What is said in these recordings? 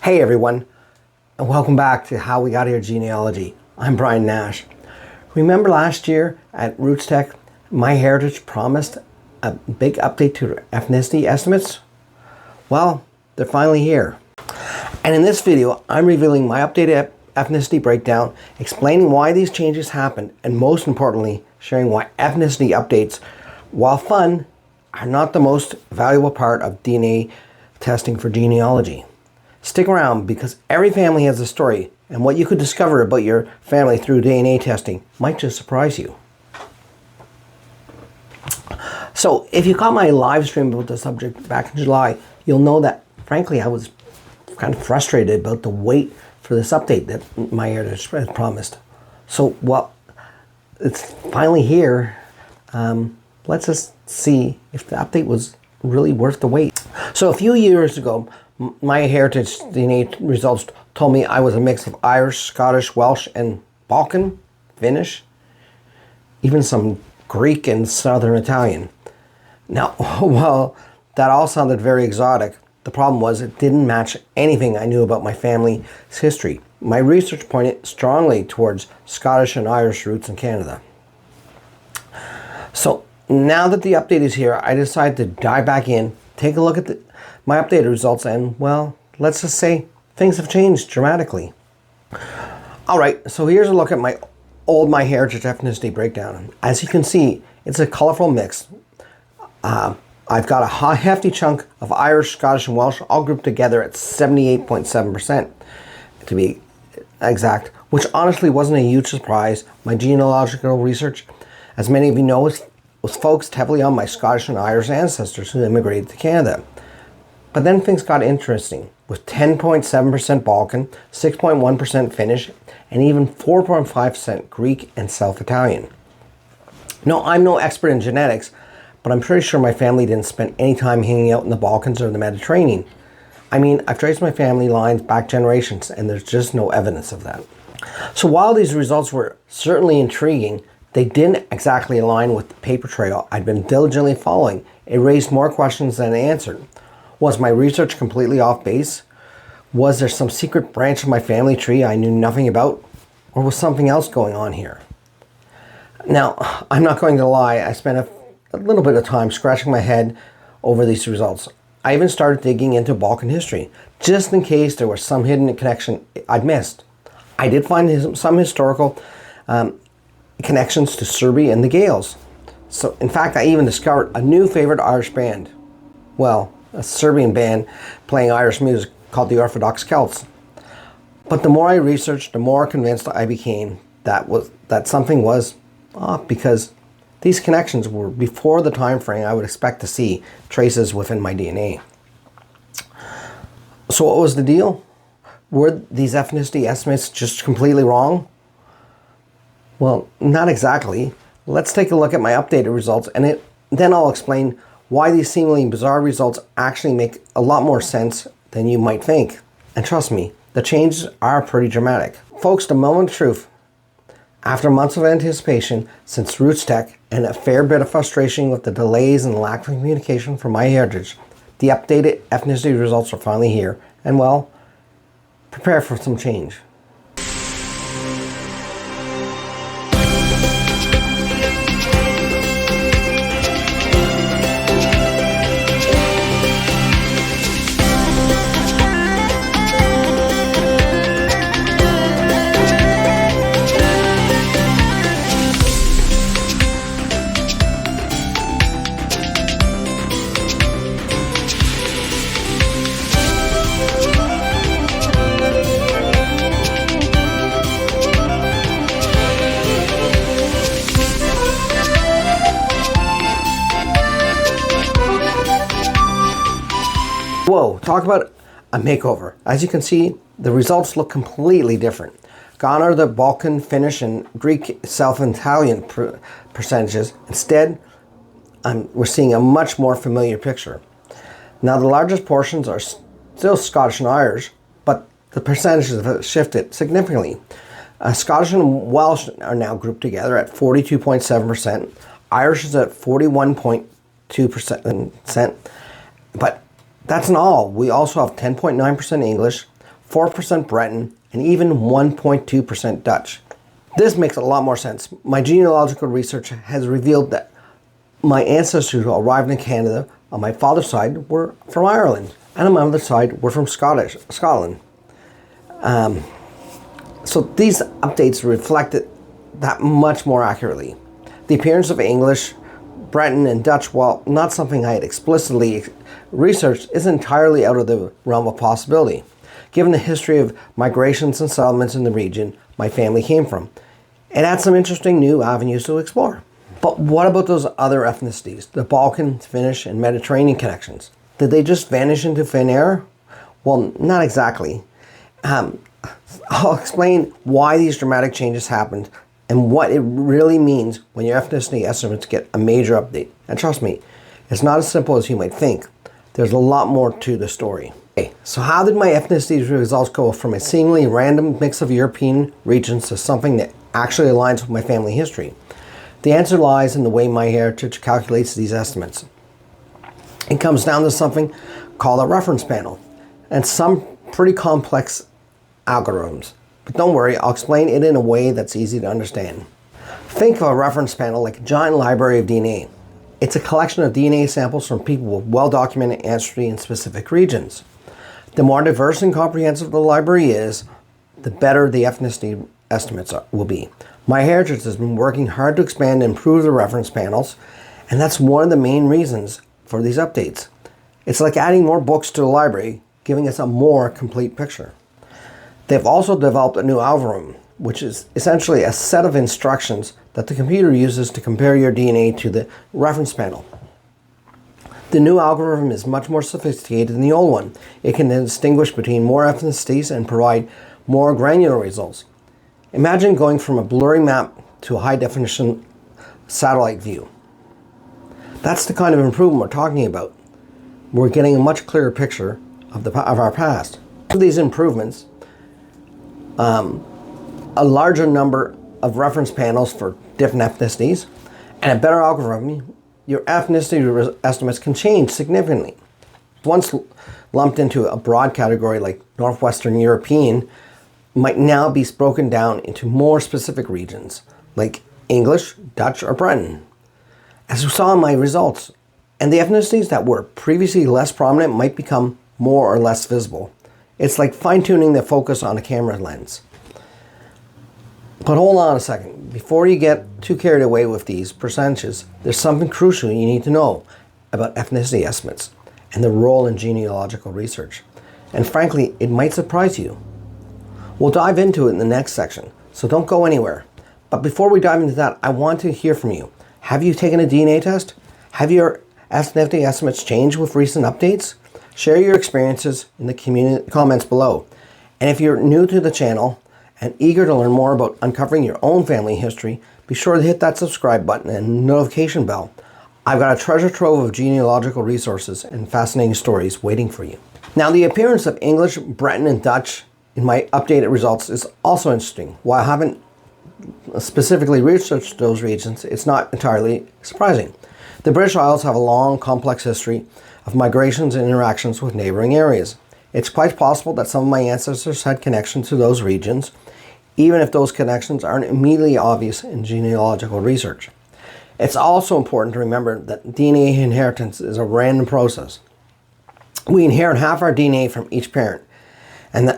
Hey everyone, and welcome back to How We Got Here Genealogy. I'm Brian Nash. Remember last year at RootsTech, MyHeritage promised a big update to ethnicity estimates? Well, they're finally here. And in this video, I'm revealing my updated ethnicity breakdown, explaining why these changes happened, and most importantly, sharing why ethnicity updates, while fun, are not the most valuable part of DNA testing for genealogy. Stick around because every family has a story, and what you could discover about your family through DNA testing might just surprise you. So if you caught my live stream about the subject back in July, you'll know that frankly I was kind of frustrated about the wait for this update that MyHeritage has promised. So well, it's finally here. Let's just see if the update was really worth the wait. So a few years ago, MyHeritage DNA results told me I was a mix of Irish, Scottish, Welsh, and Balkan, Finnish, even some Greek and Southern Italian. Now, while that all sounded very exotic, the problem was it didn't match anything I knew about my family's history. My research pointed strongly towards Scottish and Irish roots in Canada. So now that the update is here, I decided to dive back in, take a look at my updated results, and well, let's just say things have changed dramatically. All right, so here's a look at my old MyHeritage ethnicity breakdown. As you can see, it's a colorful mix. I've got a hefty chunk of Irish, Scottish, and Welsh all grouped together at 78.7% to be exact, which honestly wasn't a huge surprise. My genealogical research, as many of you know, was focused heavily on my Scottish and Irish ancestors who immigrated to Canada. But then things got interesting, with 10.7% Balkan, 6.1% Finnish, and even 4.5% Greek and South Italian. No, I'm no expert in genetics, but I'm pretty sure my family didn't spend any time hanging out in the Balkans or the Mediterranean. I mean, I've traced my family lines back generations, and there's just no evidence of that. So while these results were certainly intriguing, they didn't exactly align with the paper trail I'd been diligently following. It raised more questions than it answered. Was my research completely off base? Was there some secret branch of my family tree I knew nothing about? Or was something else going on here? Now, I'm not going to lie, I spent a little bit of time scratching my head over these results. I even started digging into Balkan history, just in case there was some hidden connection I'd missed. I did find some historical connections to Serbia and the Gaels. So, in fact, I even discovered a new favorite Irish band. Well, a Serbian band playing Irish music called the Orthodox Celts. But the more I researched, the more convinced I became that something was off, because these connections were before the time frame I would expect to see traces within my DNA. So what was the deal? Were these ethnicity estimates just completely wrong? Well, not exactly. Let's take a look at my updated results, and then I'll explain why these seemingly bizarre results actually make a lot more sense than you might think. And trust me, the changes are pretty dramatic. Folks, the moment of truth. After months of anticipation since RootsTech and a fair bit of frustration with the delays and lack of communication from MyHeritage, the updated ethnicity results are finally here, and well, prepare for some change. Whoa, talk about a makeover. As you can see, the results look completely different. Gone are the Balkan, Finnish, and Greek, South Italian percentages. Instead, we're seeing a much more familiar picture. Now, the largest portions are still Scottish and Irish, but the percentages have shifted significantly. Scottish and Welsh are now grouped together at 42.7%. Irish is at 41.2%. But that's not all. We also have 10.9% English, 4% Breton, and even 1.2% Dutch. This makes a lot more sense. My genealogical research has revealed that my ancestors who arrived in Canada on my father's side were from Ireland, and on my mother's side were from Scotland. So these updates reflected that much more accurately. The appearance of English, Breton, and Dutch, while not something I had explicitly researched, is entirely out of the realm of possibility, given the history of migrations and settlements in the region my family came from. It adds some interesting new avenues to explore. But what about those other ethnicities, the Balkan, Finnish, and Mediterranean connections? Did they just vanish into thin air? Well, not exactly. I'll explain why these dramatic changes happened and what it really means when your ethnicity estimates get a major update. And trust me, it's not as simple as you might think. There's a lot more to the story. Okay, so how did my ethnicity results go from a seemingly random mix of European regions to something that actually aligns with my family history? The answer lies in the way MyHeritage calculates these estimates. It comes down to something called a reference panel and some pretty complex algorithms. But don't worry, I'll explain it in a way that's easy to understand. Think of a reference panel like a giant library of DNA. It's a collection of DNA samples from people with well-documented ancestry in specific regions. The more diverse and comprehensive the library is, the better the ethnicity estimates will be. MyHeritage has been working hard to expand and improve the reference panels, and that's one of the main reasons for these updates. It's like adding more books to the library, giving us a more complete picture. They've also developed a new algorithm, which is essentially a set of instructions that the computer uses to compare your DNA to the reference panel. The new algorithm is much more sophisticated than the old one. It can distinguish between more ethnicities and provide more granular results. Imagine going from a blurry map to a high-definition satellite view. That's the kind of improvement we're talking about. We're getting a much clearer picture of our past. With these improvements, a larger number of reference panels for different ethnicities, and a better algorithm, your ethnicity estimates can change significantly. Once lumped into a broad category like Northwestern European, might now be broken down into more specific regions like English, Dutch, or Breton. As we saw in my results, and the ethnicities that were previously less prominent might become more or less visible. It's like fine-tuning the focus on a camera lens. But hold on a second. Before you get too carried away with these percentages, there's something crucial you need to know about ethnicity estimates and the role in genealogical research. And frankly, it might surprise you. We'll dive into it in the next section, so don't go anywhere. But before we dive into that, I want to hear from you. Have you taken a DNA test? Have your ethnicity estimates changed with recent updates? Share your experiences in the comments below. And if you're new to the channel and eager to learn more about uncovering your own family history, be sure to hit that subscribe button and notification bell. I've got a treasure trove of genealogical resources and fascinating stories waiting for you. Now, the appearance of English, Breton, and Dutch in my updated results is also interesting. While I haven't specifically researched those regions, it's not entirely surprising. The British Isles have a long, complex history of migrations and interactions with neighboring areas. It's quite possible that some of my ancestors had connections to those regions, even if those connections aren't immediately obvious in genealogical research. It's also important to remember that DNA inheritance is a random process. We inherit half our DNA from each parent, and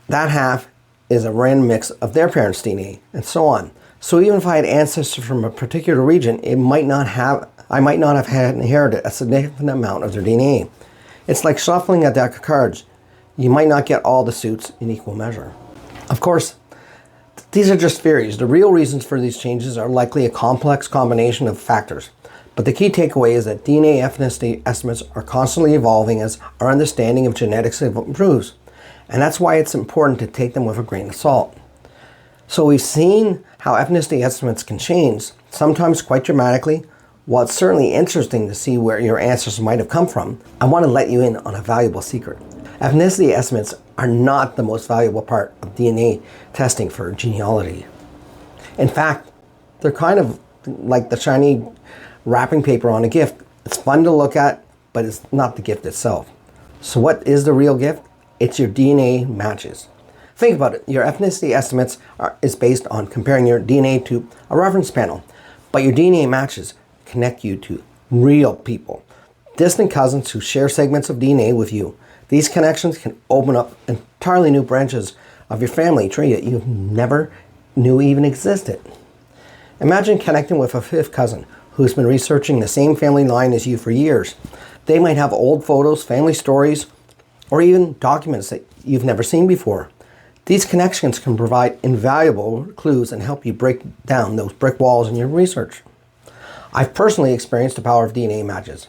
that half is a random mix of their parents' DNA, and so on. So even if I had ancestors from a particular region, I might not have inherited a significant amount of their DNA. It's like shuffling a deck of cards. You might not get all the suits in equal measure. Of course, these are just theories. The real reasons for these changes are likely a complex combination of factors. But the key takeaway is that DNA ethnicity estimates are constantly evolving as our understanding of genetics improves. And that's why it's important to take them with a grain of salt. So we've seen how ethnicity estimates can change, sometimes quite dramatically. While it's certainly interesting to see where your ancestors might have come from, I want to let you in on a valuable secret. Ethnicity estimates are not the most valuable part of DNA testing for genealogy. In fact, they're kind of like the shiny wrapping paper on a gift. It's fun to look at, but it's not the gift itself. So what is the real gift? It's your DNA matches. Think about it. Your ethnicity estimates is based on comparing your DNA to a reference panel, but your DNA matches connect you to real people, distant cousins who share segments of DNA with you. These connections can open up entirely new branches of your family tree that you never knew even existed. Imagine connecting with a fifth cousin who's been researching the same family line as you for years. They might have old photos, family stories, or even documents that you've never seen before. These connections can provide invaluable clues and help you break down those brick walls in your research. I've personally experienced the power of DNA matches.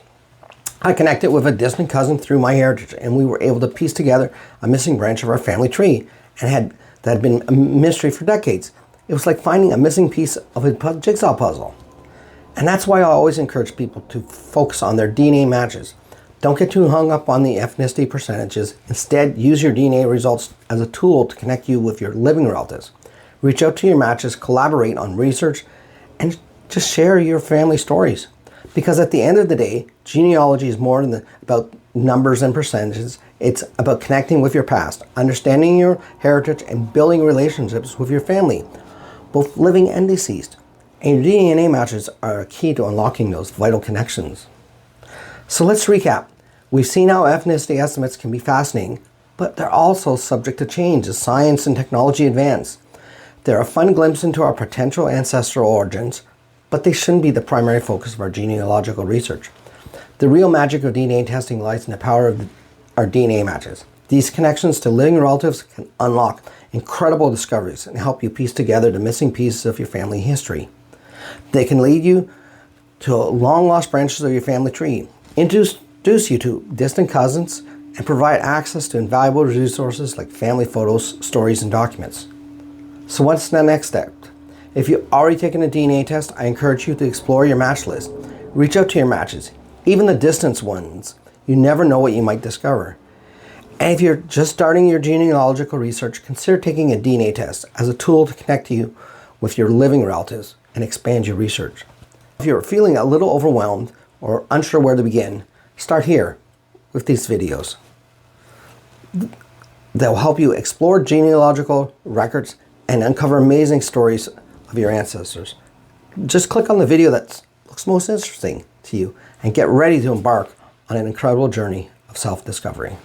I connected with a distant cousin through MyHeritage, and we were able to piece together a missing branch of our family tree that had been a mystery for decades. It was like finding a missing piece of a jigsaw puzzle. And that's why I always encourage people to focus on their DNA matches. Don't get too hung up on the ethnicity percentages. Instead, use your DNA results as a tool to connect you with your living relatives. Reach out to your matches, collaborate on research, and just share your family stories. Because at the end of the day, genealogy is more than about numbers and percentages. It's about connecting with your past, understanding your heritage, and building relationships with your family, both living and deceased. And your DNA matches are a key to unlocking those vital connections. So let's recap. We've seen how ethnicity estimates can be fascinating, but they're also subject to change as science and technology advance. They're a fun glimpse into our potential ancestral origins, but they shouldn't be the primary focus of our genealogical research. The real magic of DNA testing lies in the power of our DNA matches. These connections to living relatives can unlock incredible discoveries and help you piece together the missing pieces of your family history. They can lead you to long-lost branches of your family tree, introduce you to distant cousins, and provide access to invaluable resources like family photos, stories, and documents. So what's the next step? If you've already taken a DNA test, I encourage you to explore your match list. Reach out to your matches, even the distant ones. You never know what you might discover. And if you're just starting your genealogical research, consider taking a DNA test as a tool to connect you with your living relatives and expand your research. If you're feeling a little overwhelmed or unsure where to begin, start here with these videos. They'll help you explore genealogical records and uncover amazing stories of your ancestors. Just click on the video that looks most interesting to you and get ready to embark on an incredible journey of self-discovery.